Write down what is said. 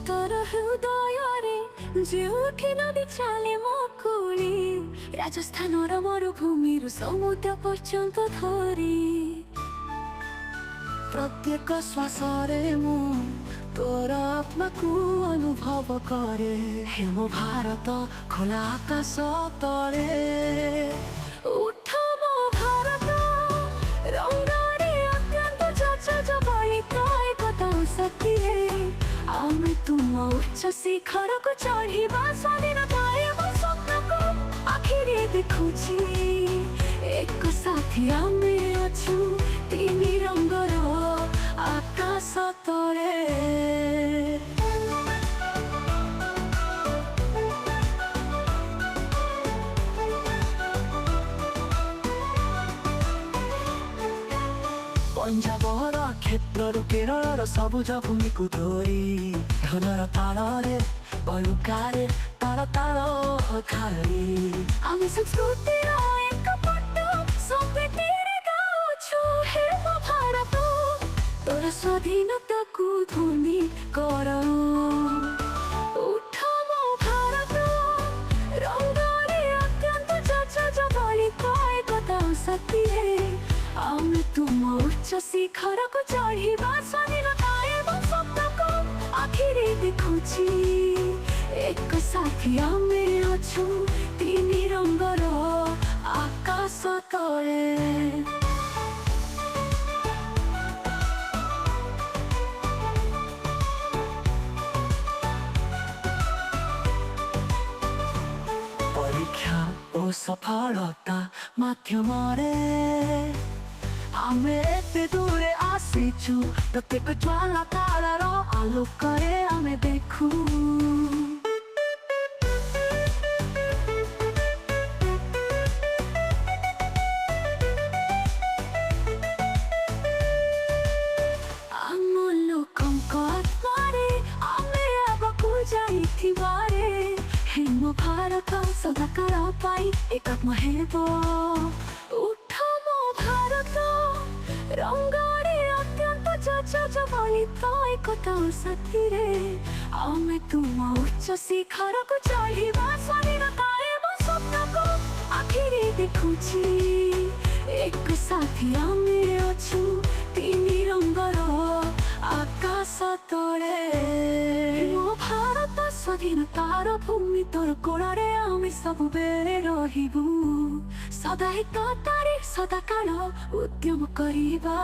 ତୋର ହୃଦୟରେ ଯେଉଁଠି ନଦୀ ଚାଲେ ମୋ କୁଳି, ରାଜସ୍ଥାନର ମରୁଭୂମିରୁ ସମୁଦ୍ର ପର୍ଯ୍ୟନ୍ତ ଧରି ପ୍ରତ୍ୟେକ ଶ୍ୱାସରେ ମୁଁ ତୋର ଆତ୍ମାକୁ ଅନୁଭବ କରେ। ହେ ମୋ ଭାରତ ଖୋଲା ଆକାଶ ତଳେ, ଉଠ ମୋ ଭାରତ ରଙ୍ଗରେ ଅତ୍ୟନ୍ତ ଜଜବଳିତ ଏକତା ଶକ୍ତିରେ ଆମେ ତୁମ ଉଚ୍ଚ ଶିଖରକୁ ଚଢ଼ିବା। ସ୍ୱାଧୀନତା ଏବଂ ସ୍ୱପ୍ନକୁ ଆଖିରେ ଦେଖୁଛି, ଏକ ସାଥୀ ଆମେ ଅଛୁ ତିନି ରଙ୍ଗର ଆକାଶ ତଳେ। ପଞ୍ଜାବର କ୍ଷେତ୍ରରୁ କେରଳର ସବୁଜ ଭୂମିକୁ ଧରି, ଢୋଲର ତାଳରେ ବଳୁକାରେ ତାଳ ତାଳ ଖାଲି ଆମେ ସଂସ୍କୃତିର ଏକ ପଟ ସଂଗୀତରେ ଗାଉଛୁ। ହେ ମୋ ଭାରତ ତୋର ସ୍ୱାଧୀନତାକୁ ଧ୍ୱନି କର, ଉଠ ମୋ ଭାରତ ରଙ୍ଗରେ ଅତ୍ୟନ୍ତ ଜଜବଳିତ ଏକତା ଶକ୍ତିରେ ଆମେ ତୁମ ଉଚ୍ଚ ଶିଖରକୁ ଚଢ଼ିବା। ସ୍ୱାଧୀନତା ଏବଂ ସ୍ୱପ୍ନକୁ ଆଖିରେ ଦେଖୁଛି, ଏକ ସାଥୀ ଆମେ ଅଛୁ ତିନି ରଙ୍ଗର ଆକାଶ ତଳେ। ପରୀକ୍ଷା ଓ ସଫଳତା ମାଧ୍ୟମରେ ଆମେ ଏତେ ଦୂରେ ଆସିଛୁ, ପ୍ରତ୍ୟେକ ଜ୍ୱାଳା ତାରାର ଆଲୋକରେ ଆମେ ଦେଖୁ। ଆମ ଲୋକଙ୍କ ଆତ୍ମାରେ ଆମେ ଆଗକୁ ଯାଇଥିବାରେ, ହେ ମୋ ଭାରତ ସଦାକାଳ ପାଇଁ ଏକାତ୍ମ ହେବ। ଉଠ ମୋ ଭାରତ ରଙ୍ଗରେ ଅତ୍ୟନ୍ତ ଜଜବଳିତ ଏକତା ଶକ୍ତିରେ ଆମେ ତୁମ ଉଚ୍ଚ ଶିଖରକୁ ଚଢ଼ିବା। ସ୍ୱାଧୀନତା ଏବଂ ସ୍ୱପ୍ନକୁ ଆଖିରେ ଦେଖୁଛି, ଏକ ସାଥୀ ଆମେ ଅଛୁ ତିନି ରଙ୍ଗର ଆକାଶ ତଳେ। ମୋ ଭାରତ ସ୍ୱାଧୀନତାର ଭୂମି, ତୋର କୋଳରେ ଆମେ ସବୁବେଳେ ରହିବୁ। ସଦା ଏକତାରେ ସଦାକାଳ ଉଦ୍ୟମ କରିବା।